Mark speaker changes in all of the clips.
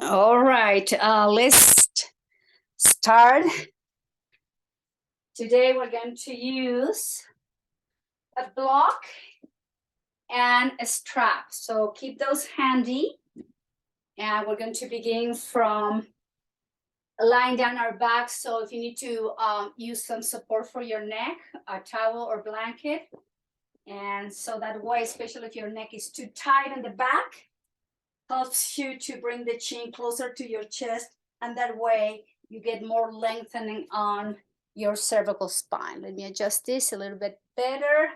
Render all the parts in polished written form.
Speaker 1: All right, let's start. Today we're going to use a block and a strap. So keep those handy. And we're going to begin from lying down our back. So if you need to use some support for your neck, a towel or blanket. And so that way, especially if your neck is too tight in the back, helps you to bring the chin closer to your chest. And that way you get more lengthening on your cervical spine. Let me adjust this a little bit better.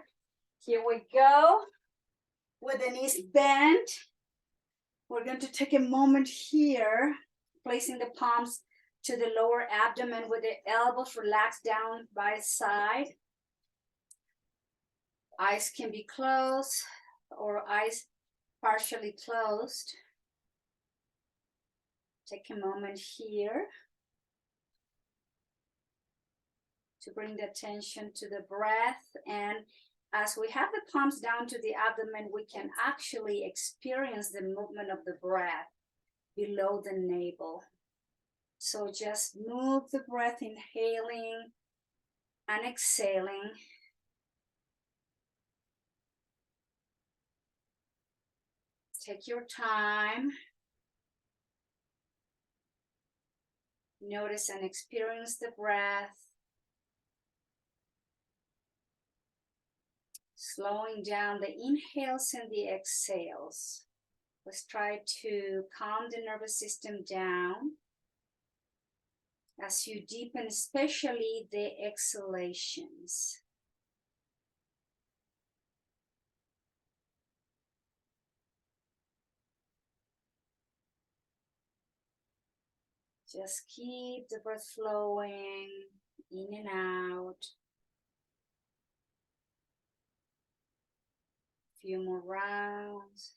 Speaker 1: Here we go. With the knees bent, we're going to take a moment here, placing the palms to the lower abdomen with the elbows relaxed down by side. Eyes can be closed or eyes partially closed. Take a moment here to bring the attention to the breath. And as we have the palms down to the abdomen, we can actually experience the movement of the breath below the navel. So just move the breath, inhaling and exhaling. Take your time. Notice and experience the breath. Slowing down the inhales and the exhales. Let's try to calm the nervous system down as you deepen, especially the exhalations. Just keep the breath flowing in and out. A few more rounds.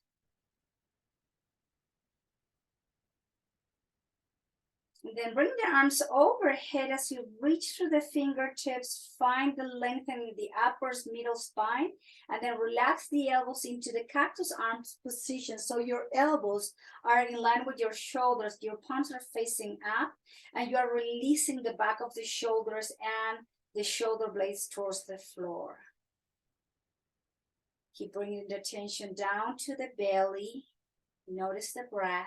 Speaker 1: And then bring the arms overhead as you reach through the fingertips. Find the lengthening of the upper middle spine. And then relax the elbows into the cactus arms position. So your elbows are in line with your shoulders. Your palms are facing up. And you are releasing the back of the shoulders and the shoulder blades towards the floor. Keep bringing the attention down to the belly. Notice the breath.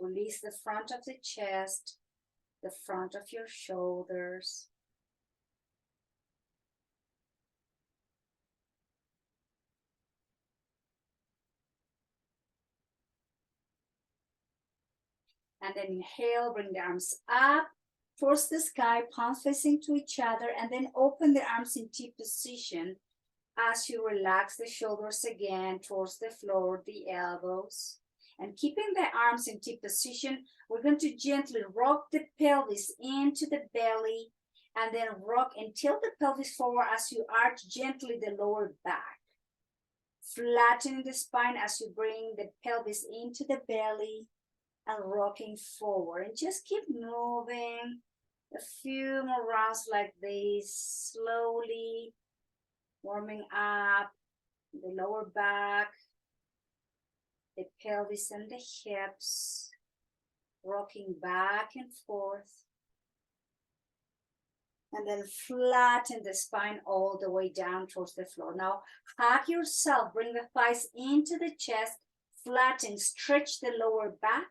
Speaker 1: Release the front of the chest, the front of your shoulders. And then inhale, bring the arms up towards the sky, palms facing to each other, and then open the arms in T position as you relax the shoulders again towards the floor, the elbows. And keeping the arms in T position, we're going to gently rock the pelvis into the belly and then rock and tilt the pelvis forward as you arch gently the lower back. Flattening the spine as you bring the pelvis into the belly and rocking forward. And just keep moving a few more rounds like this, slowly warming up the lower back, the pelvis and the hips, rocking back and forth. And then flatten the spine all the way down towards the floor. Now, hug yourself, bring the thighs into the chest, flatten, stretch the lower back,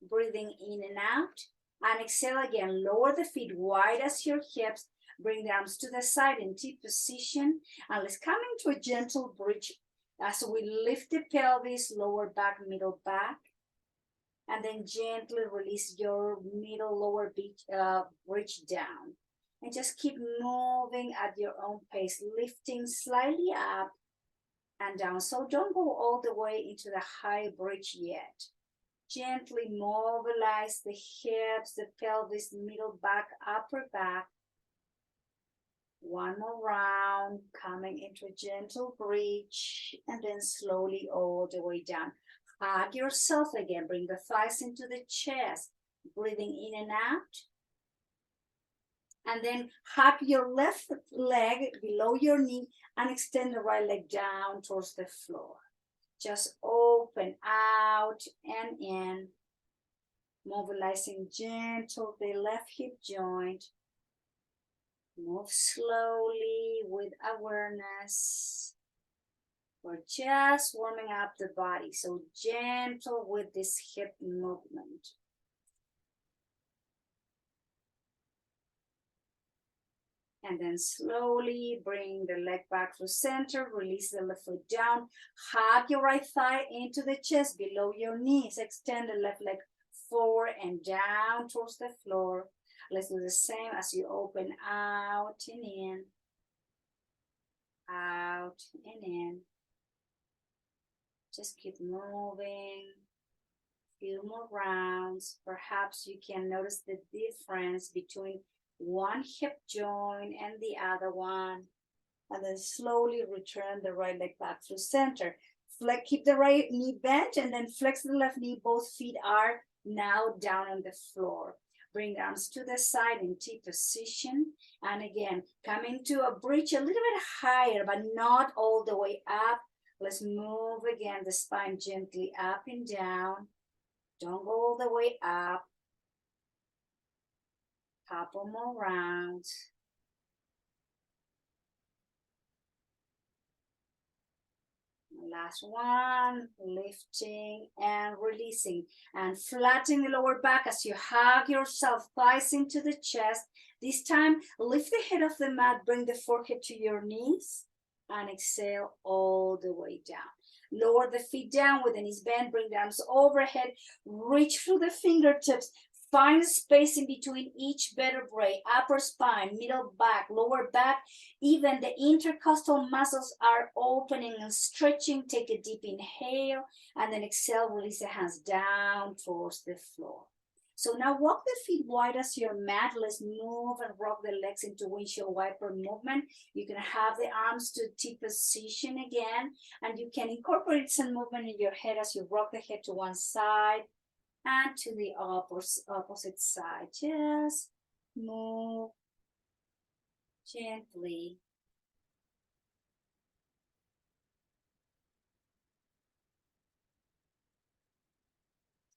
Speaker 1: breathing in and out. And exhale again, lower the feet wide as your hips, bring the arms to the side in T position. And let's come into a gentle bridge as we lift the pelvis, lower back, middle back, and then gently release your middle lower bridge down. And just keep moving at your own pace, lifting slightly up and down. So don't go all the way into the high bridge yet. Gently mobilize the hips, the pelvis, middle back, upper back. One more round, coming into a gentle bridge, and then slowly all the way down. Hug yourself again, bring the thighs into the chest, breathing in and out. And then hug your left leg below your knee and extend the right leg down towards the floor. Just open out and in, mobilizing gentle the left hip joint. Move slowly with awareness. We're just warming up the body, so gentle with this hip movement. And then slowly bring the leg back to center, release the left foot down, hug your right thigh into the chest below your knees, extend the left leg forward and down towards the floor. Let's do the same as you open out and in, out and in. Just keep moving. Few more rounds. Perhaps you can notice the difference between one hip joint and the other one. And then slowly return the right leg back to center. Keep the right knee bent and then flex the left knee. Both feet are now down on the floor. Bring the arms to the side in T position. And again, come into a bridge a little bit higher, but not all the way up. Let's move again the spine gently up and down. Don't go all the way up. Couple more rounds. Last one, lifting and releasing and flattening the lower back as you hug yourself, thighs into the chest. This time, lift the head off the mat, bring the forehead to your knees and exhale all the way down. Lower the feet down with the knees bent, bring the arms overhead, reach through the fingertips, find space in between each vertebrae, upper spine, middle back, lower back. Even the intercostal muscles are opening and stretching. Take a deep inhale and then exhale, release the hands down towards the floor. So now walk the feet wide as your mat. Let's move and rock the legs into windshield wiper movement. You can have the arms to T position again, and you can incorporate some movement in your head as you rock the head to one side and to the opposite side. Just move gently.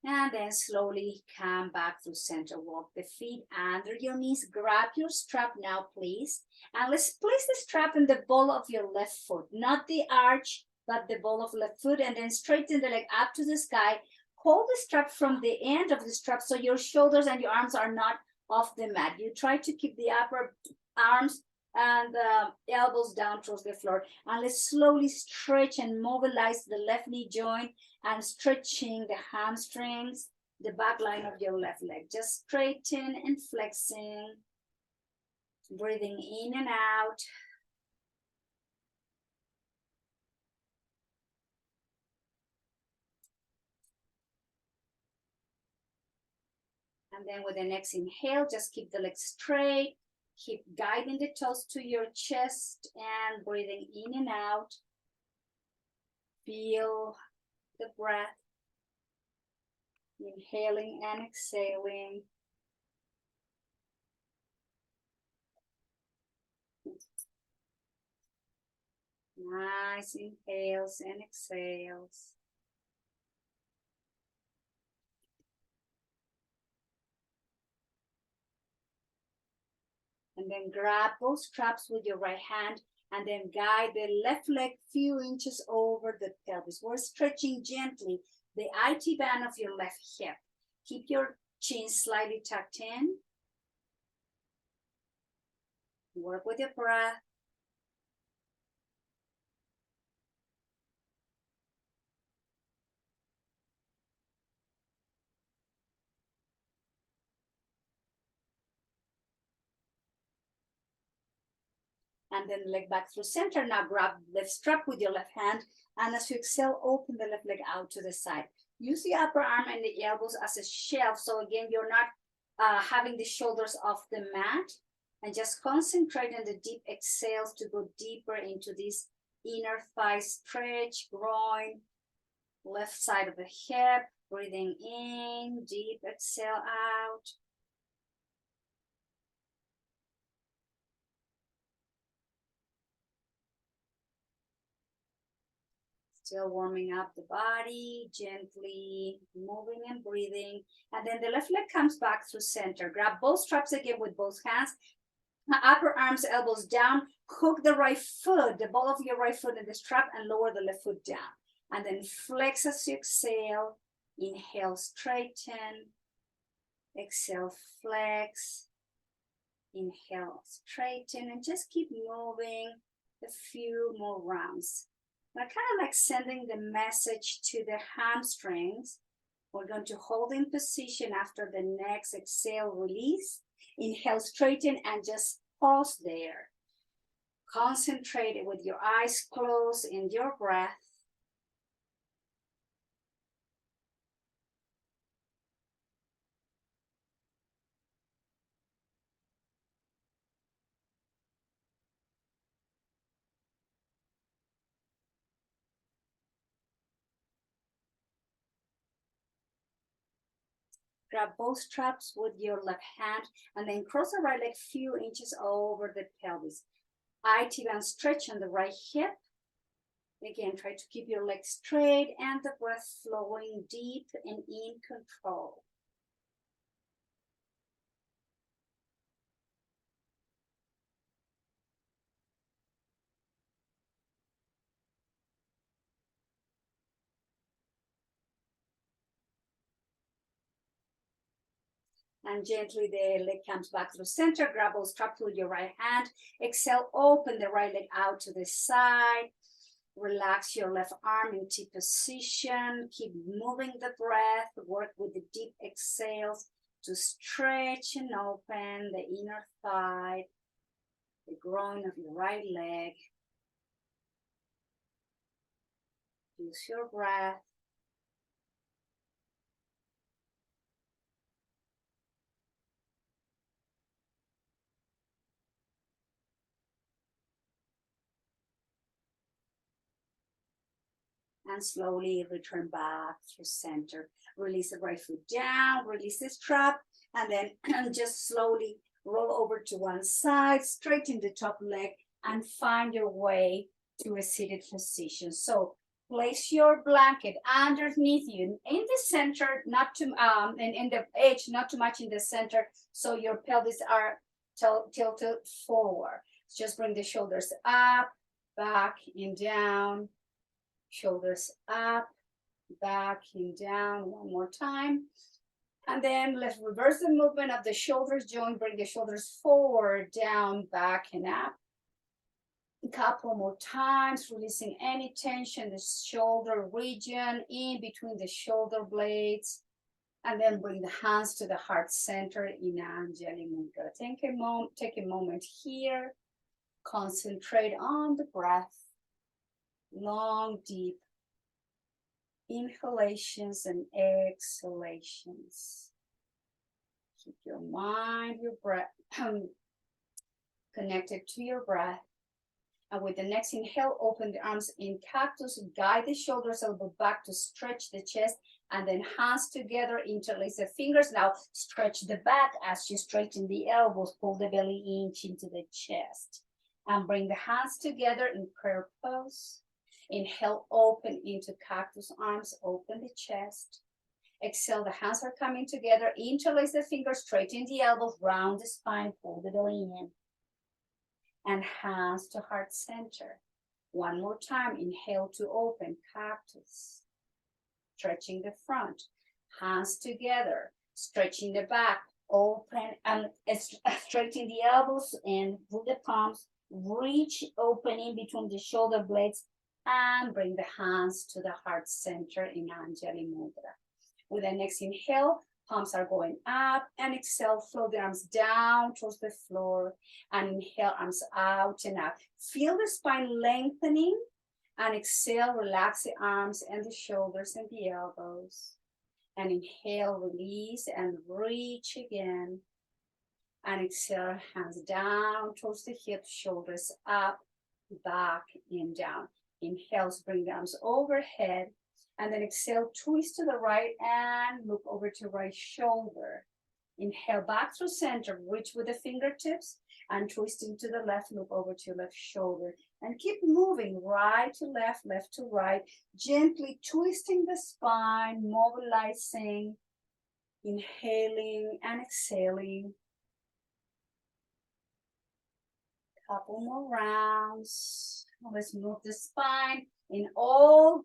Speaker 1: And then slowly come back to center. Walk the feet under your knees. Grab your strap now, please. And let's place the strap in the ball of your left foot, not the arch, but the ball of left foot. And then straighten the leg up to the sky. Hold the strap from the end of the strap so your shoulders and your arms are not off the mat. You try to keep the upper arms and the elbows down towards the floor. And let's slowly stretch and mobilize the left knee joint and stretching the hamstrings, the back line of your left leg. Just straighten and flexing, breathing in and out. And then with the next inhale, just keep the legs straight. Keep guiding the toes to your chest and breathing in and out. Feel the breath. Inhaling and exhaling. Nice inhales and exhales. And then grab both straps with your right hand and then guide the left leg few inches over the pelvis. We're stretching gently the IT band of your left hip. Keep your chin slightly tucked in. Work with your breath. And then leg back through center. Now grab the strap with your left hand. And as you exhale, open the left leg out to the side. Use the upper arm and the elbows as a shelf. So again, you're not having the shoulders off the mat. And just concentrate on the deep exhales to go deeper into this inner thigh stretch, groin, left side of the hip. Breathing in, deep exhale out. Still warming up the body, gently moving and breathing. And then the left leg comes back through center. Grab both straps again with both hands. Upper arms, elbows down. Hook the right foot, the ball of your right foot in the strap, and lower the left foot down. And then flex as you exhale. Inhale, straighten. Exhale, flex. Inhale, straighten, and just keep moving a few more rounds. Now, kind of like sending the message to the hamstrings. We're going to hold in position after the next exhale, release. Inhale, straighten, and just pause there. Concentrate with your eyes closed in your breath. Grab both straps with your left hand and then cross the right leg a few inches over the pelvis. IT band stretch on the right hip. Again, try to keep your legs straight and the breath flowing deep and in control. And gently the leg comes back through center. Grab both straps with your right hand. Exhale, open the right leg out to the side. Relax your left arm in T position. Keep moving the breath. Work with the deep exhales to stretch and open the inner thigh, the groin of your right leg. Use your breath. And slowly return back to center. Release the right foot down, release the strap, and then just slowly roll over to one side, straighten the top leg, and find your way to a seated position. So place your blanket underneath you in the center, not too in the edge, not too much in the center, so your pelvis are tilted forward. Just bring the shoulders up, back, and down. Shoulders up, back, and down. One more time. And then let's reverse the movement of the shoulders. Join, bring the shoulders forward, down, back, and up. A couple more times, releasing any tension, the shoulder region in between the shoulder blades. And then bring the hands to the heart center in Anjali Mudra. Take a moment here. Concentrate on the breath. Long, deep inhalations and exhalations. Keep your mind, your breath connected to your breath. And with the next inhale, open the arms in cactus, guide the shoulders, elbow back to stretch the chest, and then hands together, interlace the fingers. Now stretch the back as you straighten the elbows, pull the belly inch into the chest. And bring the hands together in prayer pose. Inhale, open into cactus arms, open the chest. Exhale, the hands are coming together. Interlace the fingers, straighten the elbows, round the spine, pull the belly in. And hands to heart center. One more time, inhale to open, cactus. Stretching the front, hands together, stretching the back, open, and straightening the elbows and with the palms, reach open in between the shoulder blades, and bring the hands to the heart center in Anjali Mudra. With the next inhale, palms are going up, and exhale, flow the arms down towards the floor, and inhale, arms out and up. Feel the spine lengthening, and exhale, relax the arms and the shoulders and the elbows. And inhale, release, and reach again. And exhale, hands down towards the hips, shoulders up, back, and down. Inhale, bring the arms overhead, and then exhale, twist to the right and look over to right shoulder. Inhale, back through center, reach with the fingertips, and twisting to the left, look over to your left shoulder. And keep moving right to left, left to right, gently twisting the spine, mobilizing, inhaling and exhaling. Couple more rounds. Let's move the spine in all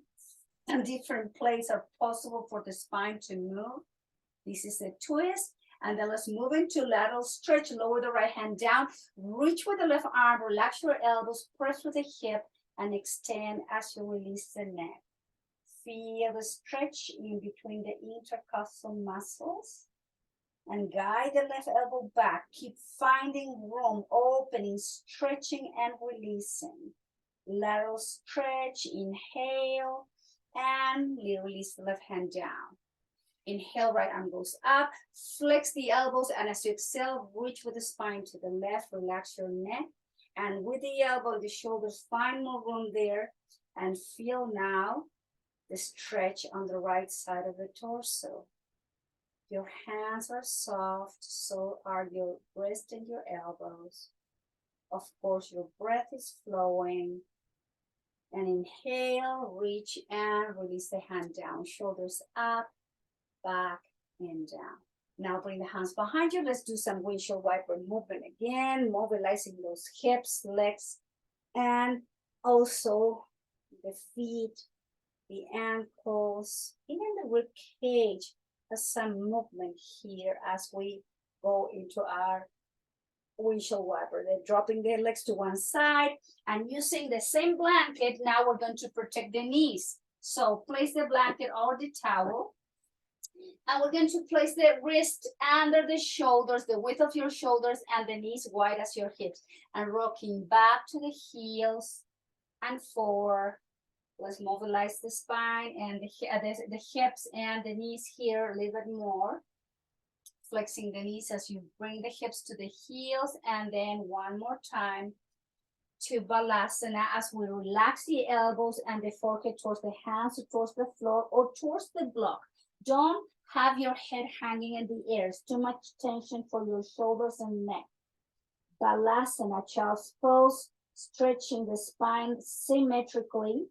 Speaker 1: different places are possible for the spine to move. This is a twist. And then let's move into lateral stretch. Lower the right hand down. Reach with the left arm. Relax your elbows. Press with the hip. And extend as you release the neck. Feel the stretch in between the intercostal muscles. And guide the left elbow back. Keep finding room, opening, stretching, and releasing. Lateral stretch. Inhale. And release the left hand down. Inhale, right arm goes up, flex the elbows, and as you exhale, reach with the spine to the left, relax your neck, and with the elbow, the shoulders, find more room there, and feel now the stretch on the right side of the torso. Your hands are soft, so are your wrists and your elbows. Of course, your breath is flowing. And inhale, reach and release the hand down, shoulders up, back and down. Now bring the hands behind you. Let's do some windshield wiper movement again, mobilizing those hips, legs, and also the feet, the ankles, even the rib cage has some movement here as we go into our windshield wiper. They're dropping their legs to one side and using the same blanket. Now we're going to protect the knees. So place the blanket or the towel. And we're going to place the wrist under the shoulders, the width of your shoulders, and the knees wide as your hips. And rocking back to the heels and forward. Let's mobilize the spine and the hips and the knees here a little bit more. Flexing the knees as you bring the hips to the heels. And then one more time to Balasana as we relax the elbows and the forehead towards the hands, towards the floor, or towards the block. Don't have your head hanging in the air. It's too much tension for your shoulders and neck. Balasana, child's pose, stretching the spine symmetrically.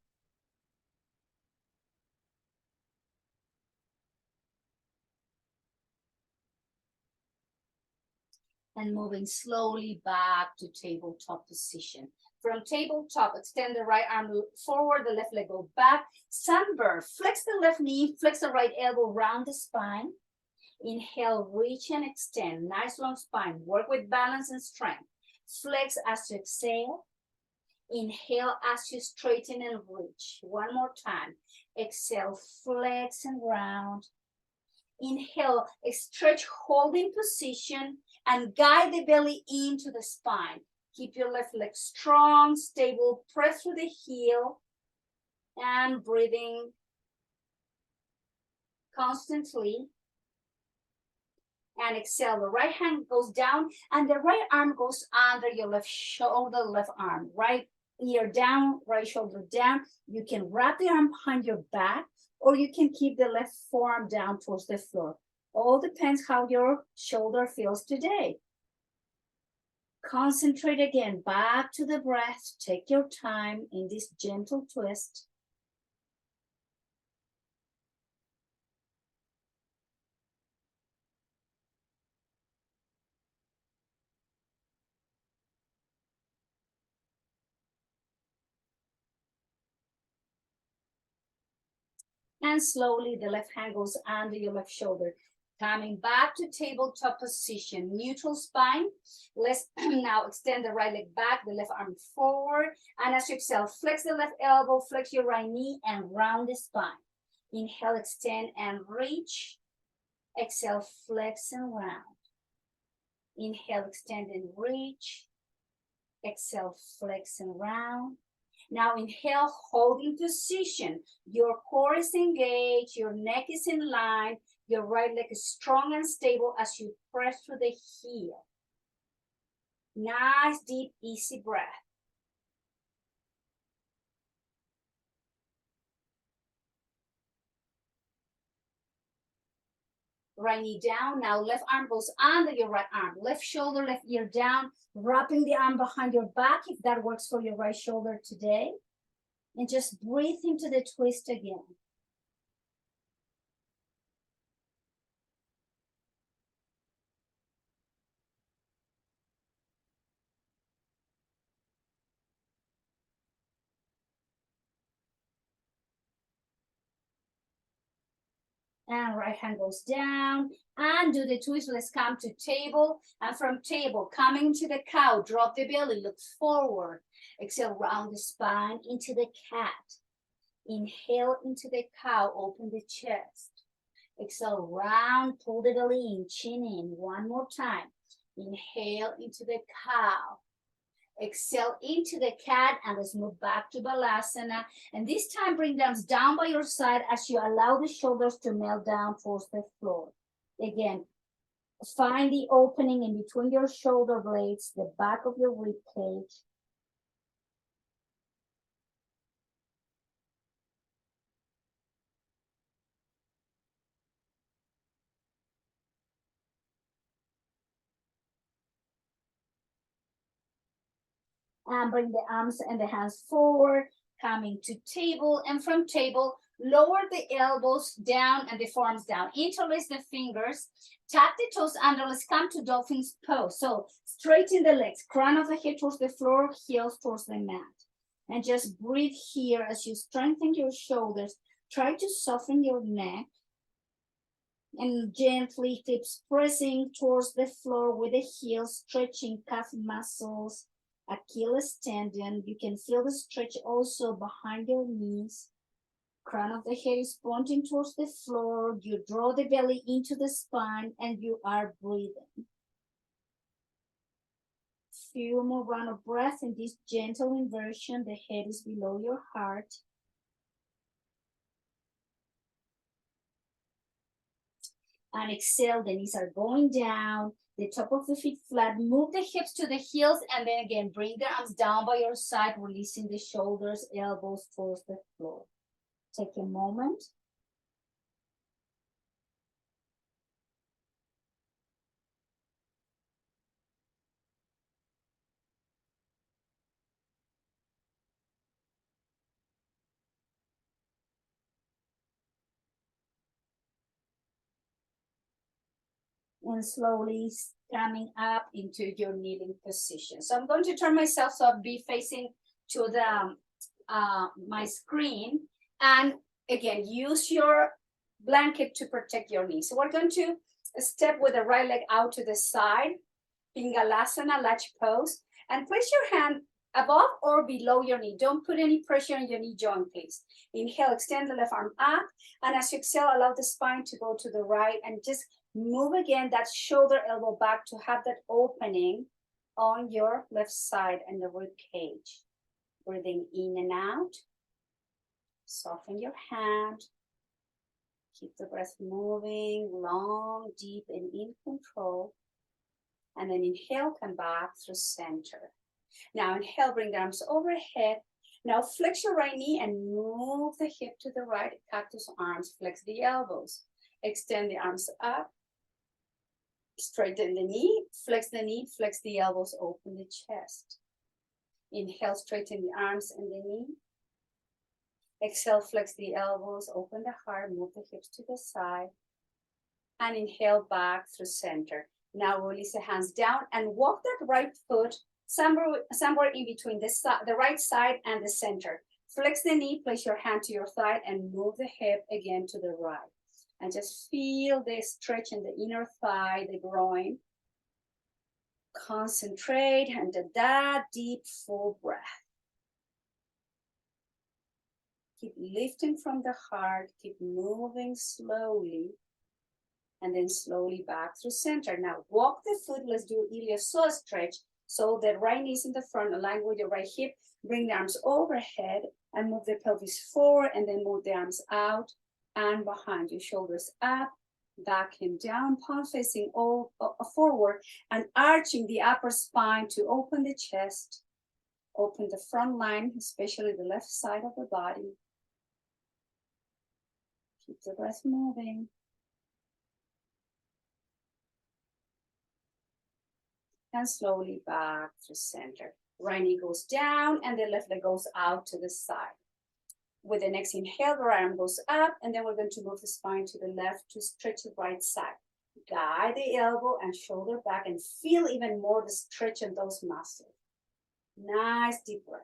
Speaker 1: And moving slowly back to tabletop position. From tabletop, extend the right arm forward, the left leg go back. Sunbird, flex the left knee, flex the right elbow round the spine. Inhale, reach and extend. Nice long spine. Work with balance and strength. Flex as you exhale. Inhale as you straighten and reach. One more time. Exhale, flex and round. Inhale, stretch, holding position, and guide the belly into the spine. Keep your left leg strong, stable, press through the heel, and breathing constantly. And exhale, the right hand goes down, and the right arm goes under your left shoulder, left arm. Right ear down, right shoulder down. You can wrap the arm behind your back, or you can keep the left forearm down towards the floor. All depends how your shoulder feels today. Concentrate again, back to the breath. Take your time in this gentle twist. And slowly the left hand goes under your left shoulder. Coming back to tabletop position, neutral spine. Let's now extend the right leg back, the left arm forward. And as you exhale, flex the left elbow, flex your right knee, and round the spine. Inhale, extend and reach. Exhale, flex and round. Inhale, extend and reach. Exhale, flex and round. Now inhale, holding position. Your core is engaged, your neck is in line, your right leg is strong and stable as you press through the heel. Nice, deep, easy breath. right knee down. Now left arm goes under your right arm. Left shoulder, left ear down, wrapping the arm behind your back if that works for your right shoulder today. And just breathe into the twist again. And right hand goes down and do the twist. Let's come to table, and from table coming to the cow, drop the belly, look forward, exhale, round the spine into the cat. Inhale into the cow, open the chest. Exhale, round, pull the belly in, chin in. One more time. Inhale into the cow. Exhale into the cat, and let's move back to Balasana. And this time bring the arms down by your side as you allow the shoulders to melt down towards the floor. Again, find the opening in between your shoulder blades, the back of your rib cage. And bring the arms and the hands forward, coming to table, and from table, lower the elbows down and the forearms down. Interlace the fingers, tap the toes under. Let's come to dolphin's pose. So straighten the legs, crown of the head towards the floor, heels towards the mat. And just breathe here as you strengthen your shoulders. Try to soften your neck. And gently keep pressing towards the floor with the heels, stretching calf muscles, Achilles tendon. You can feel the stretch also behind your knees. Crown of the head is pointing towards the floor. You draw the belly into the spine and you are breathing. Few more round of breath in this gentle inversion. The head is below your heart. And exhale, the knees are going down, the top of the feet flat. Move the hips to the heels, and then again, bring the arms down by your side, releasing the shoulders, elbows towards the floor. Take a moment. And slowly coming up into your kneeling position. So I'm going to turn myself so I'll be facing to the my screen. And again, use your blanket to protect your knees. So we're going to step with the right leg out to the side, Pingalasana, latch pose, and place your hand above or below your knee. Don't put any pressure on your knee joint, please. Inhale, extend the left arm up, and as you exhale, allow the spine to go to the right, and just move again that shoulder elbow back to have that opening on your left side and the rib cage. Breathing in and out. Soften your hand. Keep the breath moving, long, deep, and in control. And then inhale, come back through center. Now inhale, bring the arms overhead. Now flex your right knee and move the hip to the right. Cactus arms, flex the elbows. Extend the arms up. Straighten the knee, flex the elbows, open the chest. Inhale, straighten the arms and the knee. Exhale, flex the elbows, open the heart, move the hips to the side. And inhale back through center. Now release the hands down and walk that right foot somewhere in between the right side and the center. Flex the knee, place your hand to your thigh and move the hip again to the right. And just feel the stretch in the inner thigh, the groin. Concentrate and that deep full breath. Keep lifting from the heart, keep moving slowly, and then slowly back through center. Now walk the foot, let's do iliopsoas stretch. So the right knee is in the front, align with your right hip, bring the arms overhead and move the pelvis forward, and then move the arms out and behind you, shoulders up, back and down, palm facing all forward, and arching the upper spine to open the chest, open the front line, especially the left side of the body. Keep the breath moving. and slowly back to center. Right knee goes down and the left leg goes out to the side. With the next inhale, the right arm goes up, and then we're going to move the spine to the left to stretch the right side. Guide the elbow and shoulder back and feel even more the stretch in those muscles. Nice deep breath.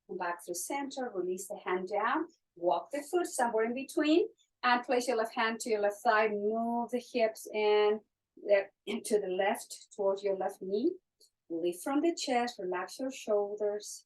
Speaker 1: And back through center, release the hand down, walk the foot somewhere in between, and place your left hand to your left side, move the hips in to the left towards your left knee. Lift from the chest, relax your shoulders.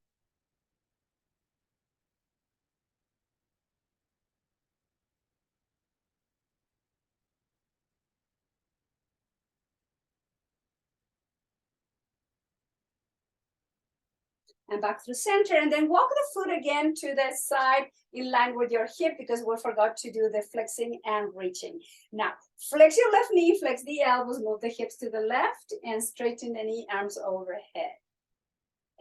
Speaker 1: And back through center, and then walk the foot again to the side in line with your hip, because we forgot to do the flexing and reaching. Now, flex your left knee, flex the elbows, move the hips to the left, and straighten the knee, arms overhead.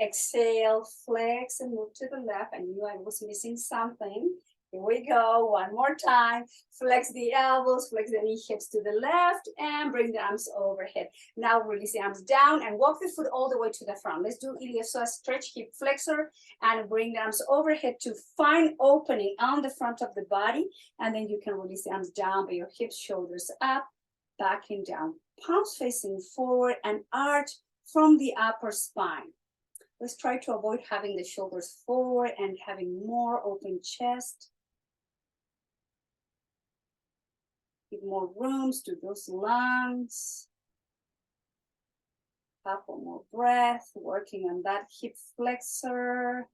Speaker 1: Exhale, flex and move to the left. I knew I was missing something. Here we go, one more time. Flex the elbows, flex the knee, hips to the left, and bring the arms overhead. Now release the arms down and walk the foot all the way to the front. Let's do iliopsoas stretch, hip flexor, and bring the arms overhead to find opening on the front of the body. And then you can release the arms down by your hips, shoulders up, back and down. Palms facing forward and arch from the upper spine. Let's try to avoid having the shoulders forward and having more open chest. Give more rooms to those lungs. Couple more breath, working on that hip flexor.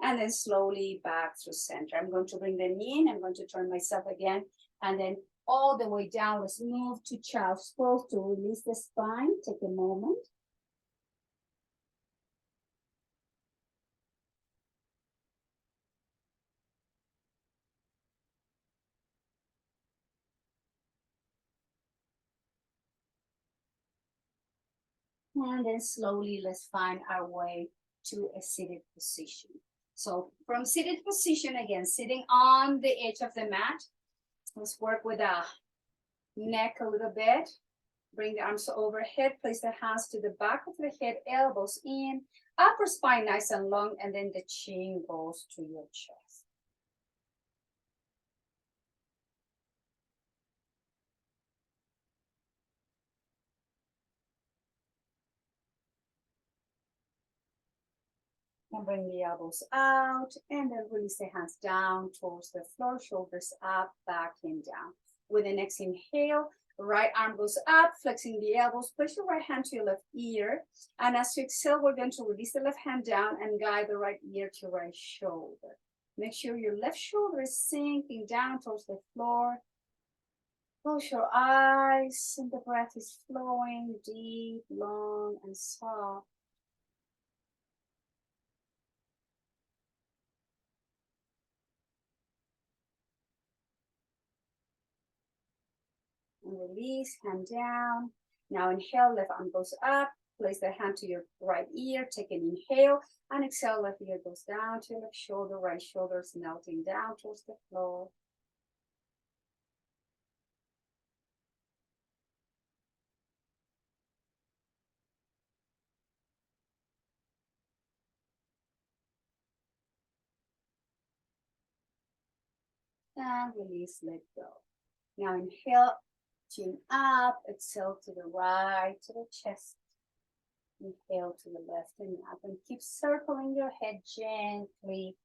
Speaker 1: And then slowly back through center. I'm going to bring the knee in. I'm going to turn myself again. And then all the way down. Let's move to child's pose to release the spine. Take a moment. And then slowly, let's find our way to a seated position. So from seated position, again, sitting on the edge of the mat, let's work with the neck a little bit. Bring the arms overhead, place the hands to the back of the head, elbows in, upper spine nice and long, and then the chin goes to your chest. And bring the elbows out, and then release the hands down towards the floor, shoulders up, back and down. With the next inhale, right arm goes up, flexing the elbows, place your right hand to your left ear. And as you exhale, we're going to release the left hand down and guide the right ear to right shoulder. Make sure your left shoulder is sinking down towards the floor. Close your eyes, and the breath is flowing deep, long, and soft. And release, hand down. Now inhale, left arm goes up. Place the hand to your right ear. Take an inhale, and exhale, left ear goes down to your left shoulder, right shoulder is melting down towards the floor. And release, let go. Now inhale, chin up, exhale to the right, to the chest. Inhale to the left and up, and keep circling your head gently.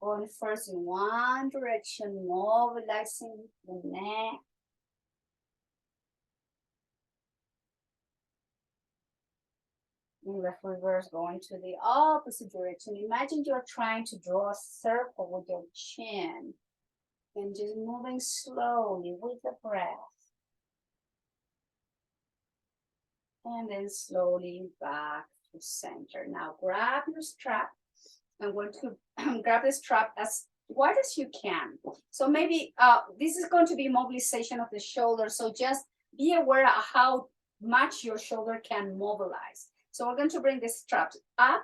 Speaker 1: Going first in one direction, mobilizing the neck. In left reverse, going to the opposite direction. Imagine you're trying to draw a circle with your chin. And just moving slowly with the breath. And then slowly back to center. Now grab your strap. I'm going to grab the strap as wide as you can. So maybe this is going to be mobilization of the shoulder. So just be aware of how much your shoulder can mobilize. So we're going to bring the straps up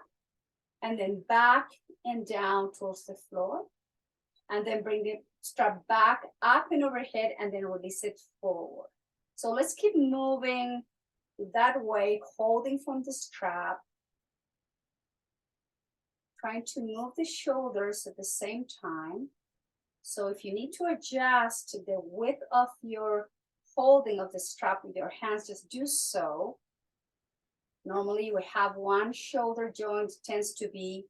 Speaker 1: and then back and down towards the floor. And then bring the strap back up and overhead and then release it forward. So let's keep moving that way, holding from the strap. Trying to move the shoulders at the same time. So if you need to adjust the width of your holding of the strap with your hands, just do so. Normally we have one shoulder joint tends to be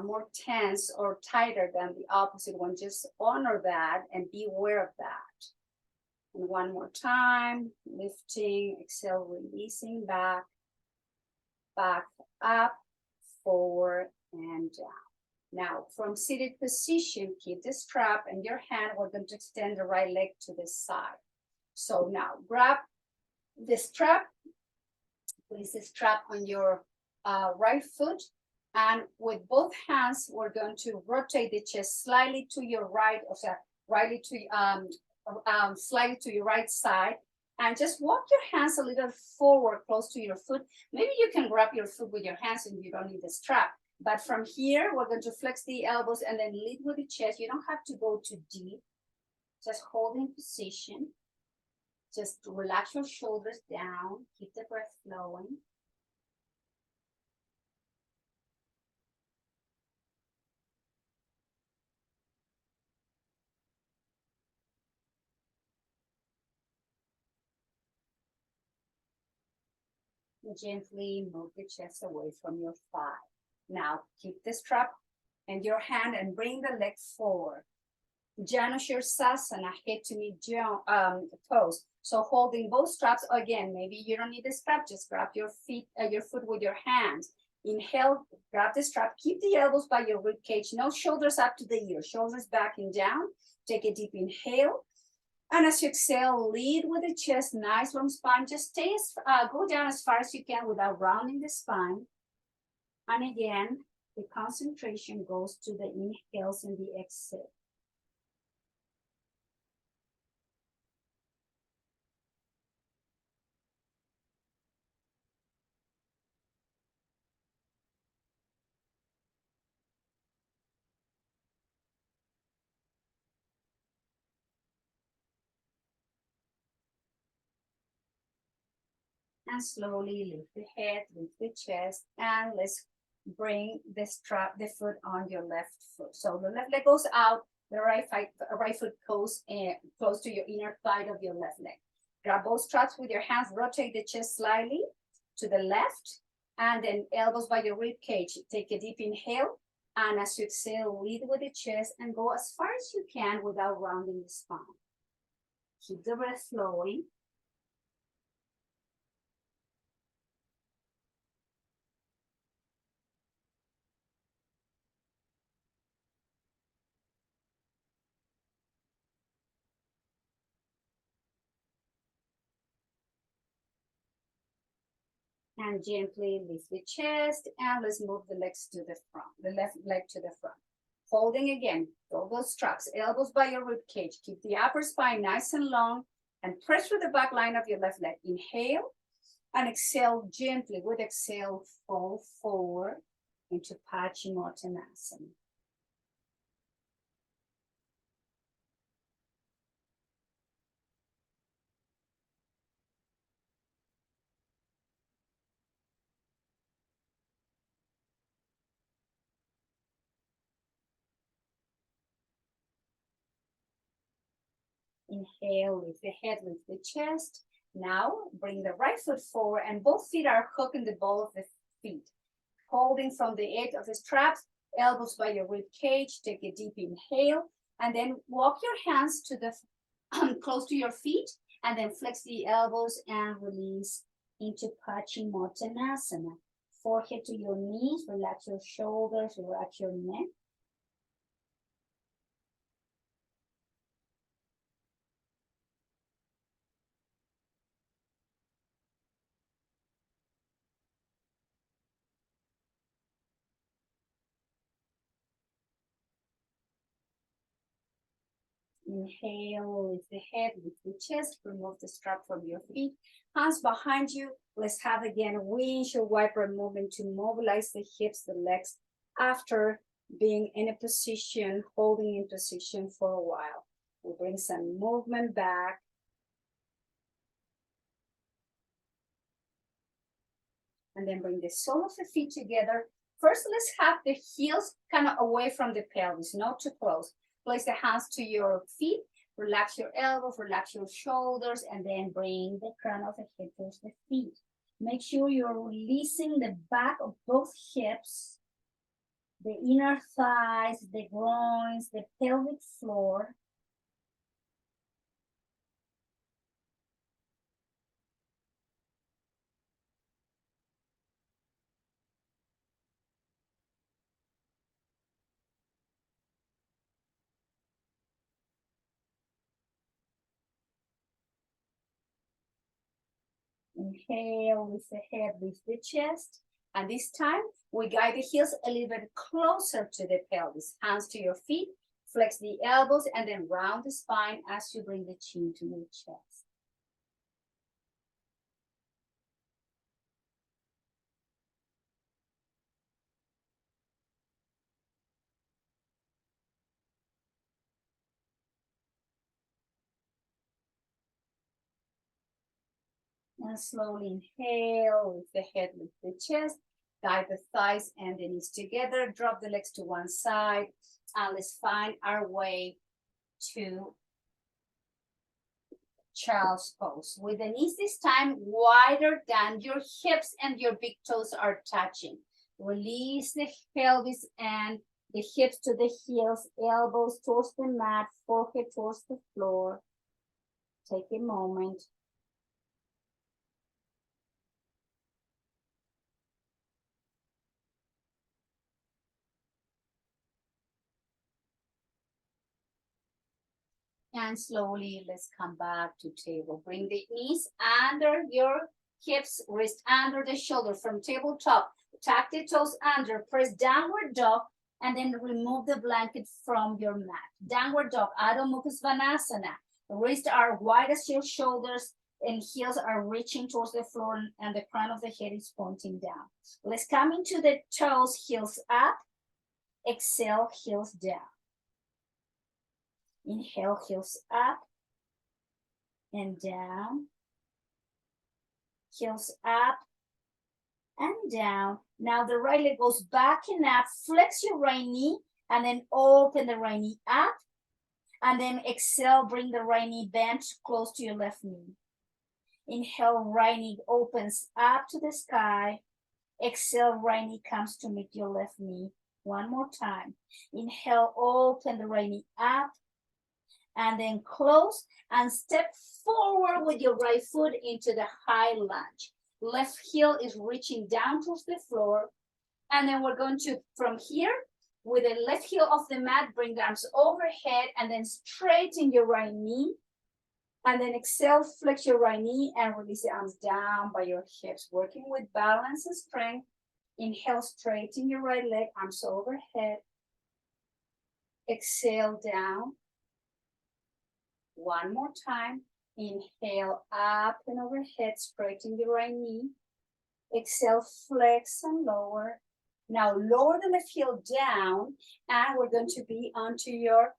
Speaker 1: more tense or tighter than the opposite one. Just honor that and be aware of that. And one more time, lifting, exhale, releasing back, back up, forward and down. Now, from seated position, keep the strap and your hand. We're going to extend the right leg to the side. So now grab the strap, place the strap on your right foot, and with both hands, we're going to rotate the chest slightly to your right, or slightly to your right side, and just walk your hands a little forward, close to your foot. Maybe you can grab your foot with your hands and you don't need the strap. But from here, we're going to flex the elbows and then lead with the chest. You don't have to go too deep. Just hold in position. Just relax your shoulders down. Keep the breath flowing. Gently move the chest away from your thigh. Now keep the strap and your hand and bring the leg forward. Janushirasana, head to knee pose. So holding both straps again. Maybe you don't need the strap. Just grab your foot with your hands. Inhale, grab the strap. Keep the elbows by your rib cage. No shoulders up to the ear. Shoulders back and down. Take a deep inhale. And as you exhale, lead with the chest, nice long spine. Just go down as far as you can without rounding the spine. And again, the concentration goes to the inhales and the exhale. And slowly lift the head, lift the chest, and let's bring the foot on your left foot. So the left leg goes out, the right foot goes close to your inner thigh of your left leg. Grab both straps with your hands, rotate the chest slightly to the left, and then elbows by your rib cage. Take a deep inhale, and as you exhale, lead with the chest and go as far as you can without rounding the spine. Keep the breath flowing. And gently lift the chest, and let's move the legs to the front, the left leg to the front. Holding again, throw those straps, elbows by your rib cage. Keep the upper spine nice and long, and press through the back line of your left leg. Inhale, and exhale gently. With exhale, fall forward into Paschimottanasana. Inhale, lift the head, lift the chest. Now bring the right foot forward and both feet are hooked in the ball of the feet. Holding from the edge of the straps, elbows by your rib cage. Take a deep inhale and then walk your hands to the close to your feet and then flex the elbows and release into Paschimottanasana. Forehead to your knees, relax your shoulders, relax your neck. Inhale, lift the head, lift the chest, remove the strap from your feet. Hands behind you. Let's have again a windshield wiper movement to mobilize the hips, the legs, after being in a position, holding in position for a while. We'll bring some movement back. And then bring the sole of the feet together. First, let's have the heels kind of away from the pelvis, not too close. Place the hands to your feet, relax your elbows, relax your shoulders, and then bring the crown of the head towards the feet. Make sure you're releasing the back of both hips, the inner thighs, the groins, the pelvic floor. Inhale, lift the head, lift the chest. And this time, we guide the heels a little bit closer to the pelvis. Hands to your feet, flex the elbows, and then round the spine as you bring the chin to your chest. And slowly inhale, lift the head, lift the chest, guide the thighs and the knees together, drop the legs to one side, and let's find our way to child's pose. With the knees this time wider than your hips and your big toes are touching. Release the pelvis and the hips to the heels, elbows towards the mat, forehead towards the floor. Take a moment. And slowly, let's come back to table. Bring the knees under your hips, wrist under the shoulder from tabletop. Tuck the toes under, press downward dog, and then remove the blanket from your mat. Downward dog, Adho Mukha Svanasana. Wrists are wide as your shoulders, and heels are reaching towards the floor, and the crown of the head is pointing down. Let's come into the toes, heels up. Exhale, heels down. Inhale, heels up and down. Heels up and down. Now the right leg goes back and up. Flex your right knee and then open the right knee up. And then exhale, bring the right knee bent close to your left knee. Inhale, right knee opens up to the sky. Exhale, right knee comes to meet your left knee. One more time. Inhale, open the right knee up. And then close and step forward with your right foot into the high lunge. Left heel is reaching down towards the floor. And then we're going to, from here, with the left heel off the mat, bring the arms overhead and then straighten your right knee. And then exhale, flex your right knee and release the arms down by your hips, working with balance and strength. Inhale, straighten your right leg, arms overhead. Exhale, down. One more time. Inhale, up and overhead, straighten your right knee. Exhale, flex and lower. Now lower the left heel down, and we're going to be onto your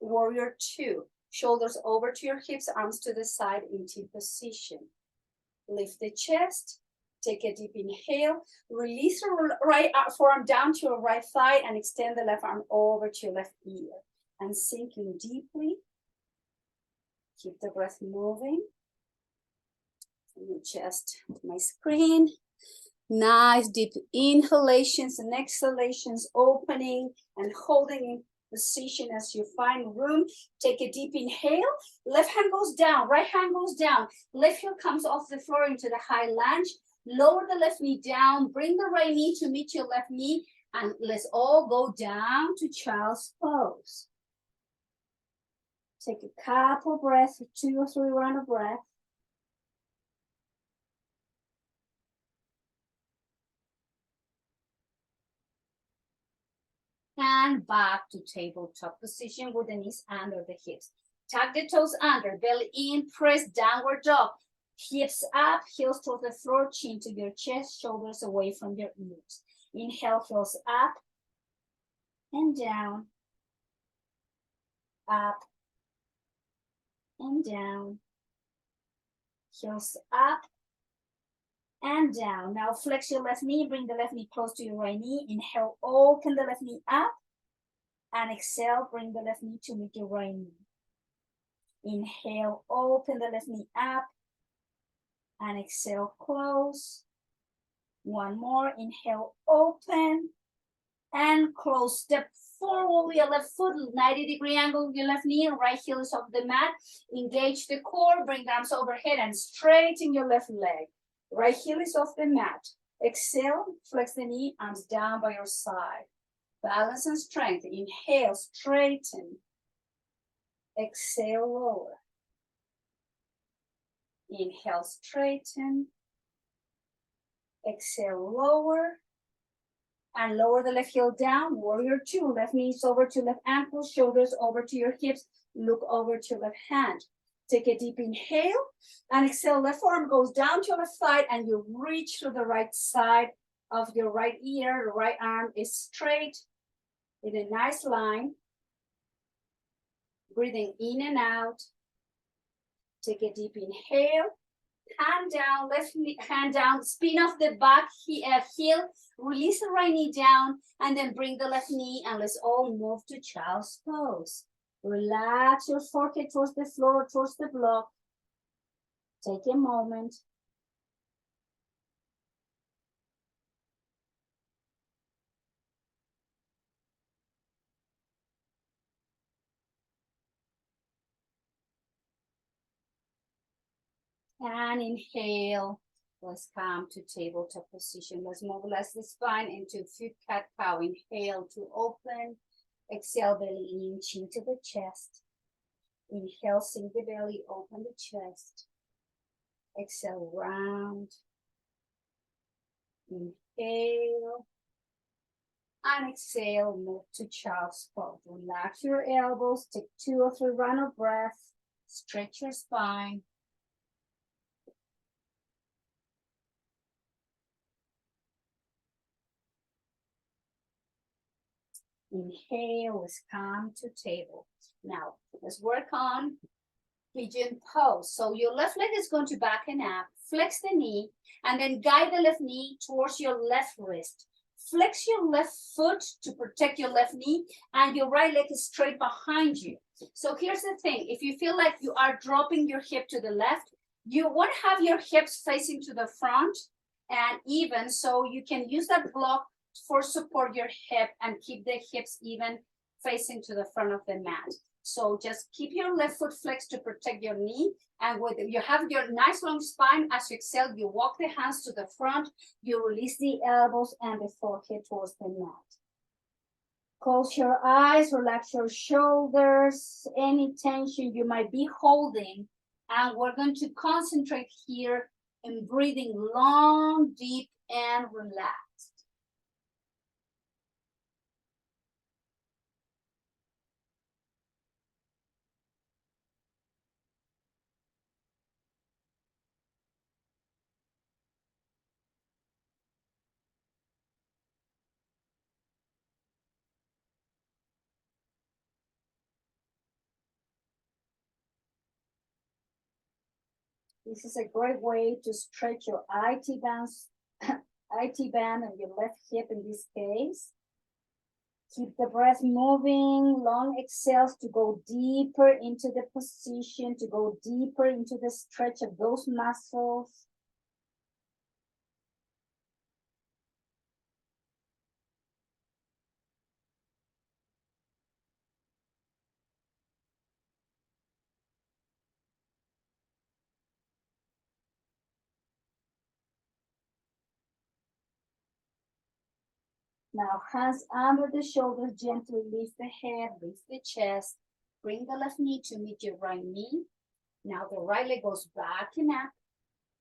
Speaker 1: warrior two. Shoulders over to your hips, arms to the side in T position. Lift the chest. Take a deep inhale. Release your right forearm down to your right thigh and extend the left arm over to your left ear. And sinking deeply. Keep the breath moving. Your chest to my screen. Nice deep inhalations and exhalations, opening and holding in position as you find room. Take a deep inhale. Left hand goes down, right hand goes down. Left heel comes off the floor into the high lunge. Lower the left knee down. Bring the right knee to meet your left knee. And let's all go down to child's pose. Take a couple breaths, 2 or 3 rounds of breath. And back to tabletop position with the knees under the hips. Tuck the toes under, belly in, press downward dog. Hips up, heels towards the floor, chin to your chest, shoulders away from your ears. Inhale, heels up and down, up and down, heels up and down. Now flex your left knee, bring the left knee close to your right knee. Inhale, open the left knee up, and exhale, bring the left knee to meet your right knee. Inhale, open the left knee up, and exhale, close. One more, inhale, open, and close. Step forward with your left foot, 90-degree angle with your left knee, right heel is off the mat. Engage the core, bring the arms overhead and straighten your left leg. Right heel is off the mat. Exhale, flex the knee, arms down by your side. Balance and strength. Inhale, straighten. Exhale, lower. Inhale, straighten. Exhale, lower. And lower the left heel down. Warrior two. Left knees over to left ankle, shoulders over to your hips. Look over to left hand. Take a deep inhale and exhale. Left arm goes down to your left side and you reach to the right side of your right ear. The right arm is straight in a nice line. Breathing in and out. Take a deep inhale. Hand down, left hand down, spin off the back heel, release the right knee down, and then bring the left knee, and let's all move to child's pose. Relax your forehead towards the floor, towards the block. Take a moment. And inhale. Let's come to tabletop position. Let's mobilize the spine into foot cat cow. Inhale to open. Exhale, belly in, chin to the chest. Inhale, sink the belly, open the chest. Exhale, round. Inhale. And exhale, move to child's pose. Relax your elbows, take 2 or 3 rounds of breath. Stretch your spine. Inhale, let's come to table. Now, let's work on pigeon pose. So your left leg is going to back and up, flex the knee, and then guide the left knee towards your left wrist. Flex your left foot to protect your left knee, and your right leg is straight behind you. So here's the thing. If you feel like you are dropping your hip to the left, you want to have your hips facing to the front and even, so you can use that block for support your hip and keep the hips even facing to the front of the mat. So just keep your left foot flexed to protect your knee. And with you have your nice long spine, as you exhale, you walk the hands to the front, you release the elbows and the forehead towards the mat. Close your eyes, relax your shoulders, any tension you might be holding. And we're going to concentrate here in breathing long, deep, and relaxed. This is a great way to stretch your IT bands, IT band and your left hip in this case. Keep the breath moving, long exhales to go deeper into the position, to go deeper into the stretch of those muscles. Now, hands under the shoulders, gently lift the head, lift the chest. Bring the left knee to meet your right knee. Now the right leg goes back and up.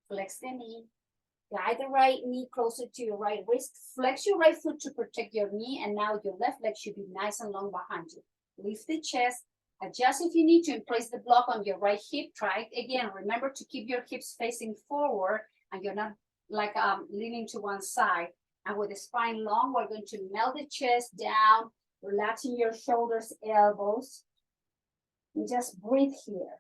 Speaker 1: Flex the knee. Guide the right knee closer to your right wrist. Flex your right foot to protect your knee, and now your left leg should be nice and long behind you. Lift the chest. Adjust if you need to and place the block on your right hip. Try it again. Remember to keep your hips facing forward and you're not like leaning to one side. And with the spine long, we're going to melt the chest down, relaxing your shoulders, elbows. And just breathe here.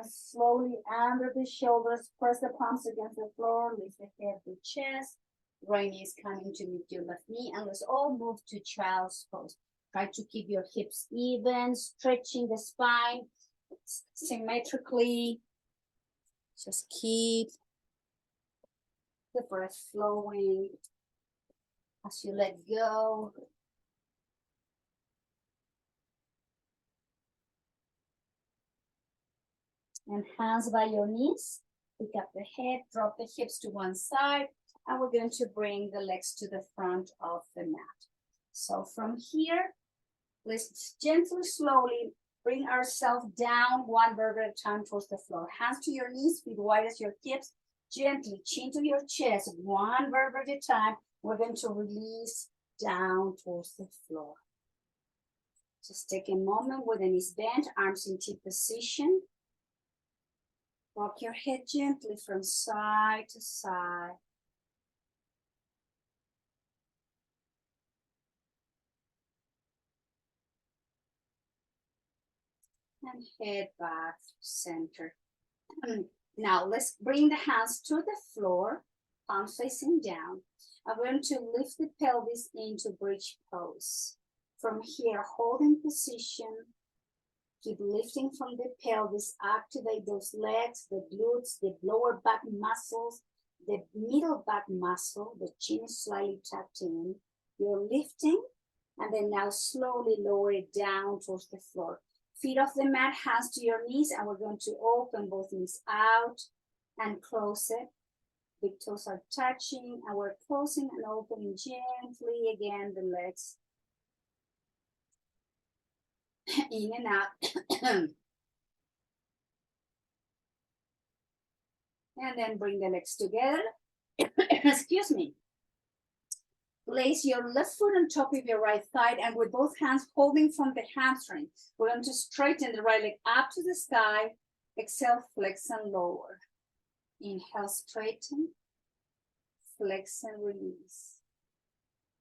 Speaker 1: Slowly under the shoulders, press the palms against the floor, lift the head, the chest. Right knee is coming to meet your left knee, and let's all move to child's pose. Try to keep your hips even, stretching the spine symmetrically. Just keep the breath flowing as you let go. And hands by your knees. Pick up the head, drop the hips to one side, and we're going to bring the legs to the front of the mat. So from here, let's gently, slowly bring ourselves down one vertebra at a time towards the floor. Hands to your knees, feet wide as your hips. Gently, chin to your chest, one vertebra at a time. We're going to release down towards the floor. Just take a moment with the knees bent, arms in T position. Rock your head gently from side to side. And head back to center. Now let's bring the hands to the floor, palms facing down. I'm going to lift the pelvis into bridge pose. From here, holding position. Keep lifting from the pelvis, activate those legs, the glutes, the lower back muscles, the middle back muscle, the chin is slightly tucked in. You're lifting, and then now slowly lower it down towards the floor. Feet off the mat, hands to your knees, and we're going to open both knees out and close it. Big toes are touching, and we're closing and opening gently again the legs. In and out. And then bring the legs together. Excuse me. Place your left foot on top of your right thigh, and with both hands holding from the hamstring, we're going to straighten the right leg up to the sky. Exhale, flex and lower. Inhale, straighten. Flex and release.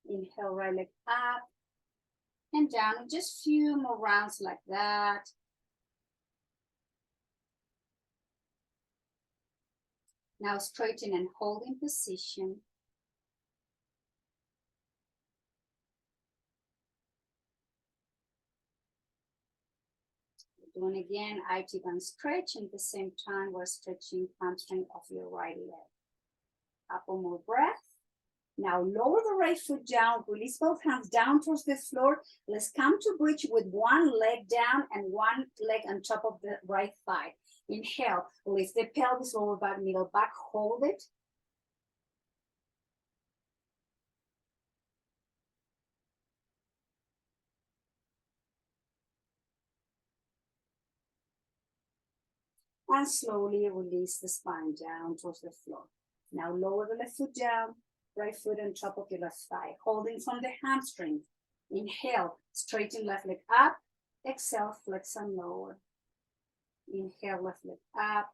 Speaker 1: Inhale, right leg up and down. Just a few more rounds like that. Now straighten and hold in position. Doing again, IT band stretch. And at the same time, we're stretching hamstring of your right leg. Couple more breath. Now lower the right foot down, release both hands down towards the floor. Let's come to bridge with one leg down and one leg on top of the right thigh. Inhale, lift the pelvis, lower back, middle back, hold it. And slowly release the spine down towards the floor. Now lower the left foot down, right foot on top of your left thigh, holding from the hamstring. Inhale, straighten left leg up. Exhale, flex and lower. Inhale, left leg up.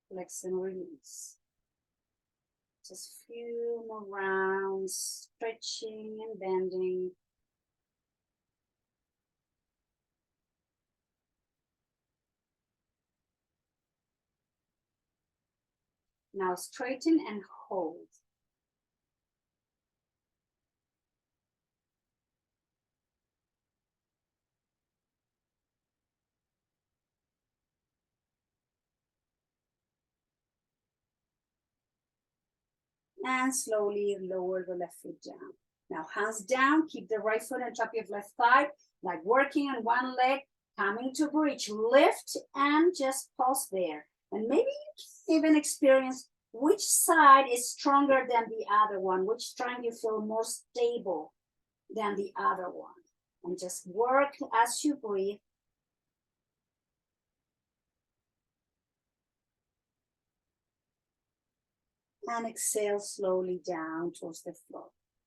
Speaker 1: Flex and release. Just a few more rounds, stretching and bending. Now straighten and hold. And slowly lower the left foot down. Now hands down, keep the right foot on top of your left thigh, like working on one leg, coming to bridge, lift and just pause there. And maybe you can even experience which side is stronger than the other one, which strength you feel more stable than the other one. And just work as you breathe. And exhale slowly down towards the floor.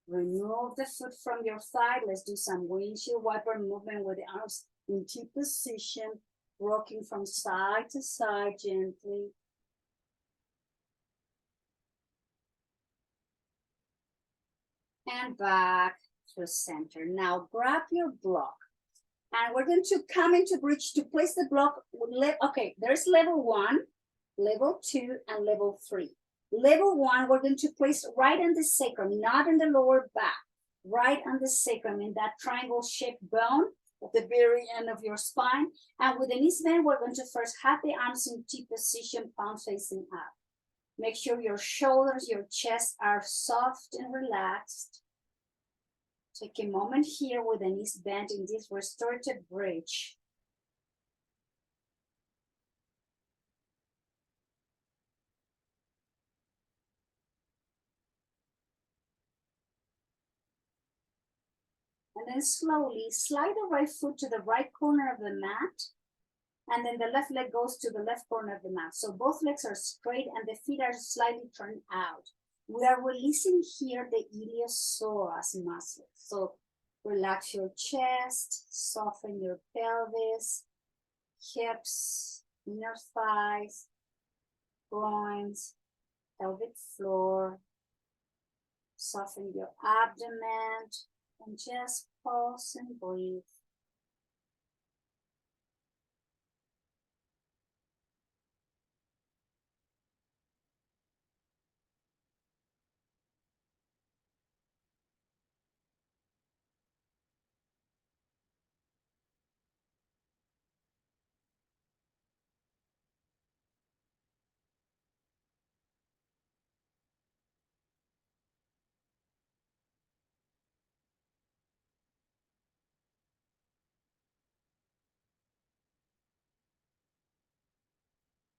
Speaker 1: Remove the foot from your thigh. Let's do some windshield wiper movement with the arms in T position, rocking from side to side gently. And back to the center. Now grab your block. And we're going to come into bridge to place the block. Okay, there's level 1, level 2, and level 3. Level 1, we're going to place right on the sacrum, not in the lower back, right on the sacrum in that triangle shaped bone at the very end of your spine. And with the knees bent, we're going to first have the arms in T position, palms facing up. Make sure your shoulders, your chest are soft and relaxed. Take a moment here with the knees bent in this restorative bridge. And then slowly slide the right foot to the right corner of the mat. And then the left leg goes to the left corner of the mat. So both legs are straight and the feet are slightly turned out. We are releasing here the iliopsoas muscles. So relax your chest, soften your pelvis, hips, inner thighs, groins, pelvic floor. Soften your abdomen and just pause and breathe.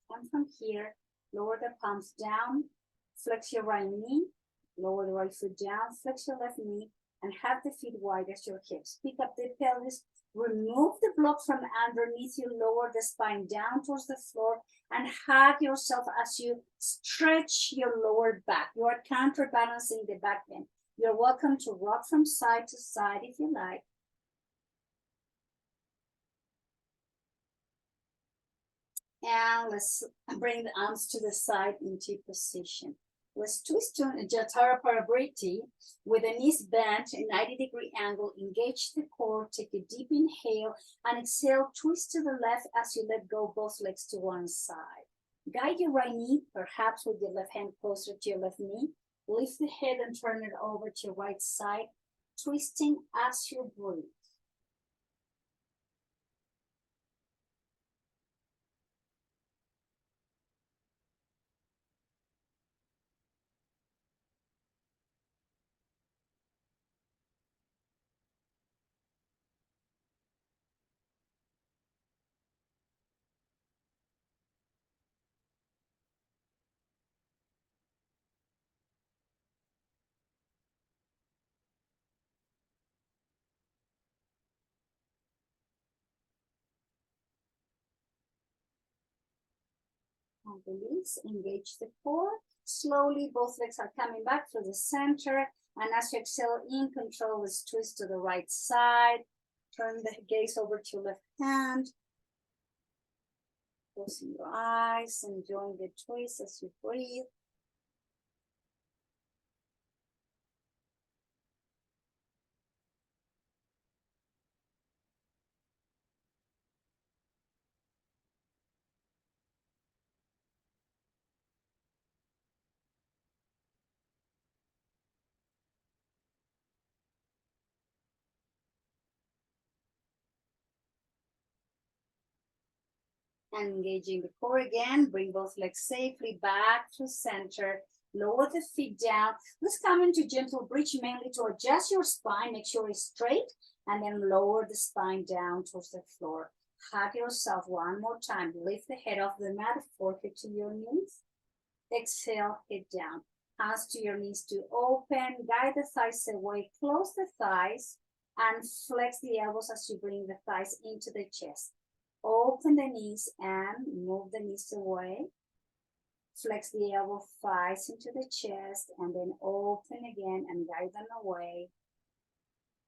Speaker 1: And from here, lower the palms down, flex your right knee, lower the right foot down, flex your left knee, and have the feet wide as your hips. Pick up the pelvis, remove the block from underneath you, lower the spine down towards the floor, and hug yourself as you stretch your lower back. You are counterbalancing the back bend. You're welcome to rock from side to side if you like. And let's bring the arms to the side in T position. Let's twist to Jatara Parabriti with the knees bent in 90-degree angle. Engage the core, take a deep inhale, and exhale, twist to the left as you let go both legs to one side. Guide your right knee, perhaps with your left hand closer to your left knee. Lift the head and turn it over to your right side, twisting as you breathe. And release, engage the core. Slowly, both legs are coming back to the center. And as you exhale in, control this twist to the right side. Turn the gaze over to your left hand. Closing your eyes, enjoying the twist as you breathe. Engaging the core again, bring both legs safely back to center, lower the feet down. Let's come into gentle bridge mainly to adjust your spine, make sure it's straight, and then lower the spine down towards the floor. Hug yourself one more time. Lift the head off the mat, forehead to your knees. Exhale, head down. Hands to your knees to open, guide the thighs away, close the thighs, and flex the elbows as you bring the thighs into the chest. Open the knees and move the knees away. Flex the elbow thighs into the chest and then open again and guide them away.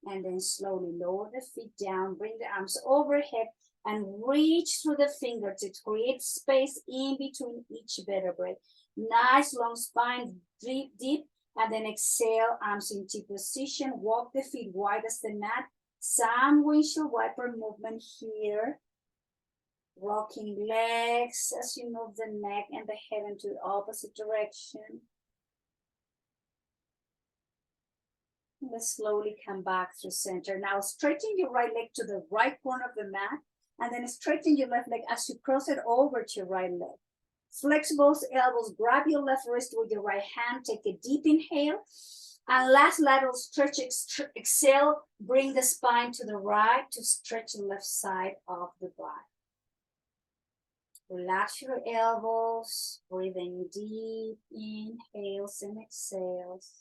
Speaker 1: And then slowly lower the feet down, bring the arms overhead and reach through the fingertips. Create space in between each vertebrae. Nice long spine, deep, and then exhale, arms in T position. Walk the feet wide as the mat. Some windshield wiper movement here. Rocking legs as you move the neck and the head into the opposite direction. Let's slowly come back to center. Now straighten your right leg to the right corner of the mat and then straighten your left leg as you cross it over to your right leg. Flex both elbows, grab your left wrist with your right hand, take a deep inhale. And last lateral stretch, exhale, bring the spine to the right to stretch the left side of the body. Relax your elbows, breathing deep inhales and exhales.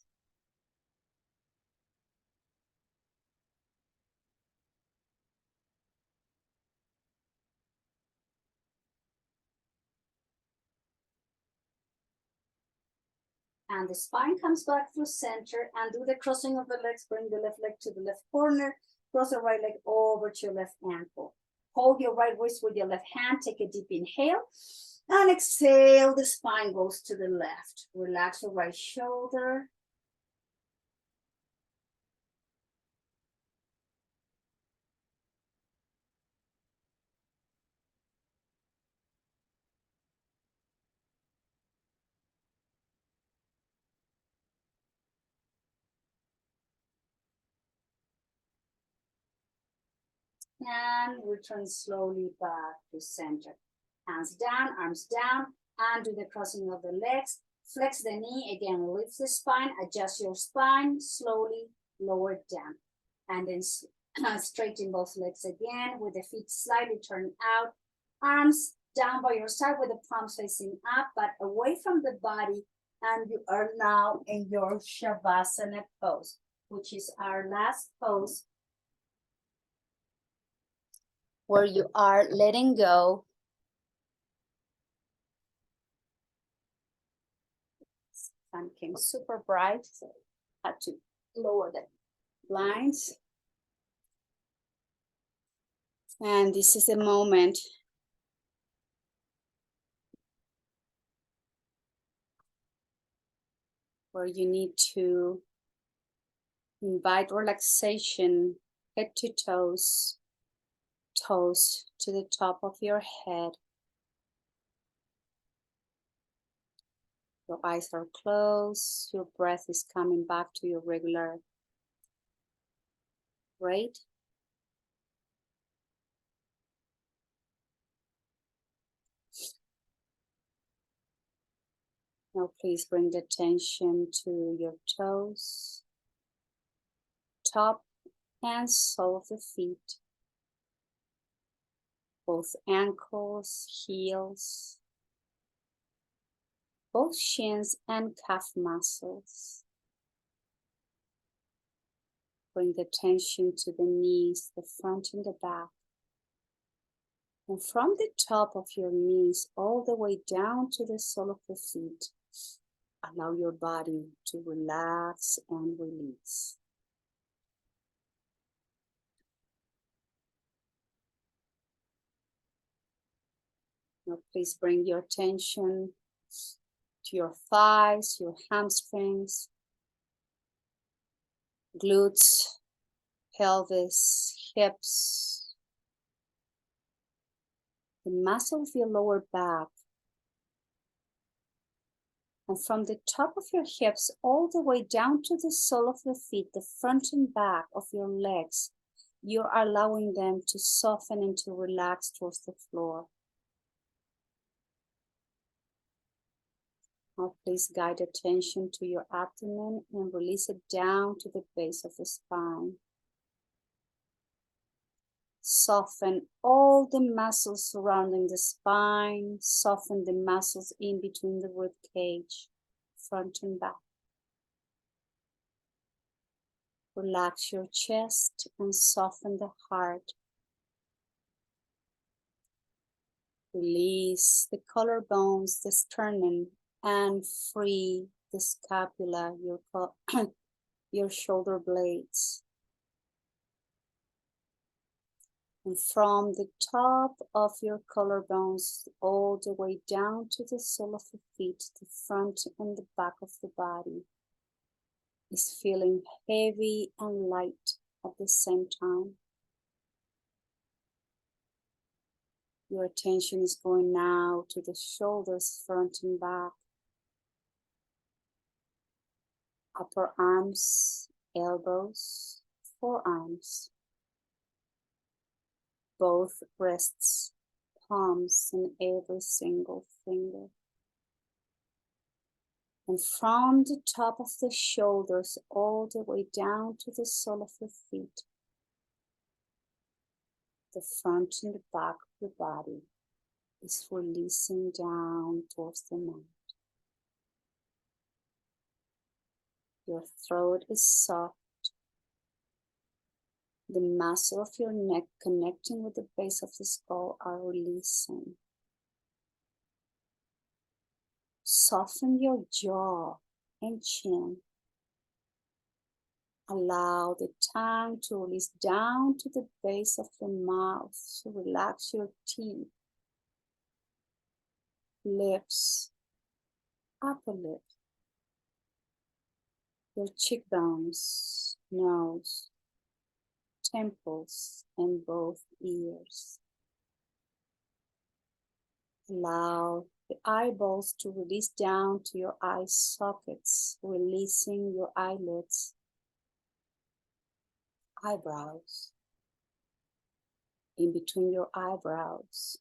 Speaker 1: And the spine comes back through center and do the crossing of the legs, bring the left leg to the left corner, cross the right leg over to your left ankle. Hold your right wrist with your left hand, take a deep inhale, and exhale, the spine goes to the left. Relax your right shoulder. And return slowly back to center. Hands down, arms down, and do the crossing of the legs. Flex the knee, again, lift the spine, adjust your spine, slowly lower it down. And then straighten both legs again with the feet slightly turned out. Arms down by your side with the palms facing up, but away from the body. And you are now in your Shavasana pose, which is our last pose, where you are letting go. Sun came super bright, so I had to lower the blinds. And this is the moment where you need to invite relaxation, head to toes, toes to the top of your head. Your eyes are closed, your breath is coming back to your regular rate. Now please bring the attention to your toes, top and sole of the feet, both ankles, heels, both shins and calf muscles. Bring the attention to the knees, the front and the back. And from the top of your knees all the way down to the sole of the feet, allow your body to relax and release. Now please bring your attention to your thighs, your hamstrings, glutes, pelvis, hips, the muscle of your lower back. And from the top of your hips all the way down to the sole of the feet, the front and back of your legs, you're allowing them to soften and to relax towards the floor. Now please guide attention to your abdomen and release it down to the base of the spine. Soften all the muscles surrounding the spine. Soften the muscles in between the rib cage, front and back. Relax your chest and soften the heart. Release the collarbones, the sternum, and free the scapula, your shoulder blades. And from the top of your collarbones all the way down to the sole of the feet, the front and the back of the body is feeling heavy and light at the same time. Your attention is going now to the shoulders, front and back, upper arms, elbows, forearms, both wrists, palms, and every single finger. And from the top of the shoulders all the way down to the sole of the feet, the front and the back of the body is releasing down towards the mat. Your throat is soft. The muscle of your neck connecting with the base of the skull are releasing. Soften your jaw and chin. Allow the tongue to release down to the base of the mouth. So relax your teeth, lips, upper lip, your cheekbones, nose, temples, and both ears. Allow the eyeballs to release down to your eye sockets, releasing your eyelids, eyebrows, in between your eyebrows,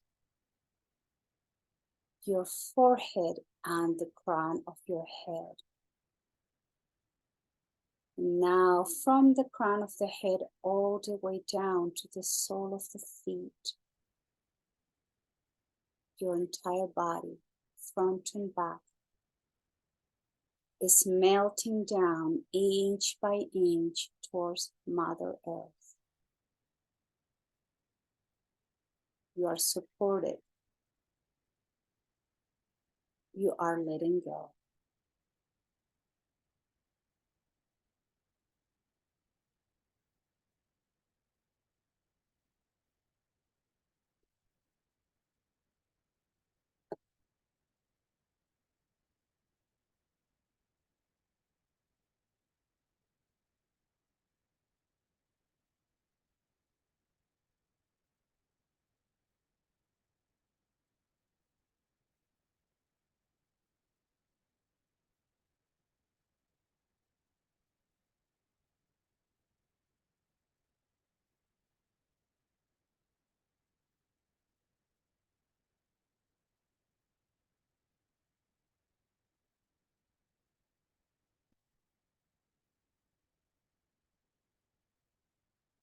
Speaker 1: your forehead and the crown of your head. Now from the crown of the head all the way down to the sole of the feet, your entire body, front and back, is melting down inch by inch towards Mother Earth. You are supported. You are letting go.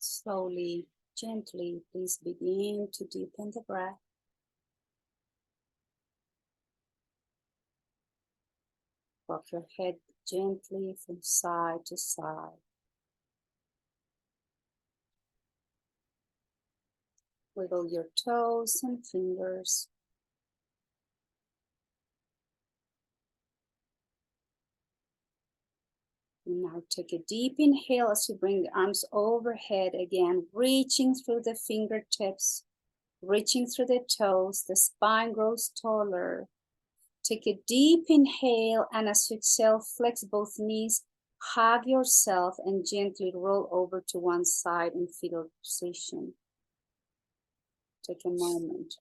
Speaker 1: Slowly, gently, please begin to deepen the breath. Rock your head gently from side to side. Wiggle your toes and fingers. And now take a deep inhale as you bring the arms overhead again, reaching through the fingertips, reaching through the toes. The spine grows taller. Take a deep inhale, and as you exhale, flex both knees, hug yourself, and gently roll over to one side in fetal position. Take a moment.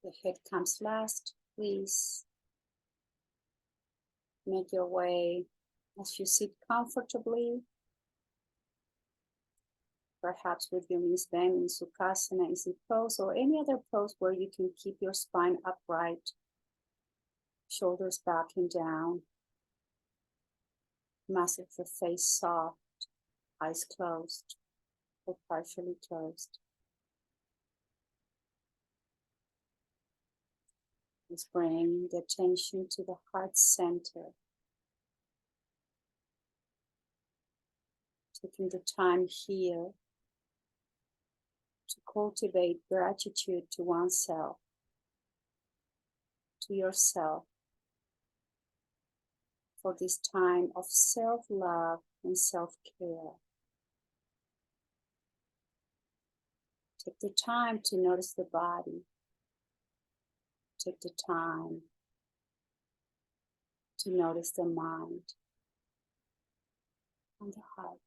Speaker 1: The head comes last. Please make your way As you sit comfortably, perhaps with your knees bent in Sukhasana, easy pose, or any other pose where you can keep your spine upright, shoulders back and down, mask of the face soft, eyes closed or partially closed. Let's bring the attention to the heart center. Taking the time here to cultivate gratitude to oneself, to yourself, for this time of self-love and self-care. Take the time to notice the body. Take the time to notice the mind and the heart.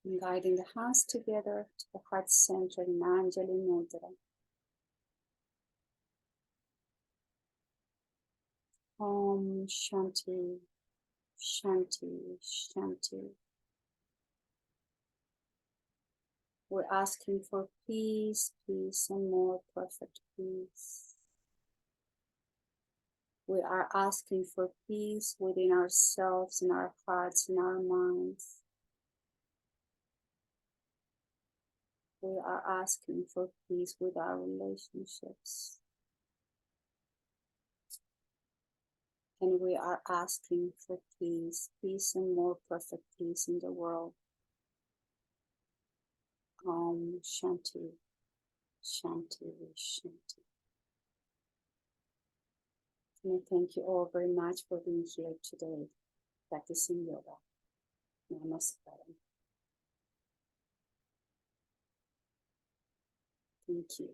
Speaker 1: And guiding the hands together to the heart center in Anjali Mudra. Om Shanti, Shanti, Shanti. We're asking for peace, peace, and more perfect peace. We are asking for peace within ourselves, in our hearts, in our minds. We are asking for peace with our relationships. And we are asking for peace, peace and more perfect peace in the world. Om Shanti, Shanti, Shanti. And I thank you all very much for being here today, practicing yoga. Namaskaram. Thank you.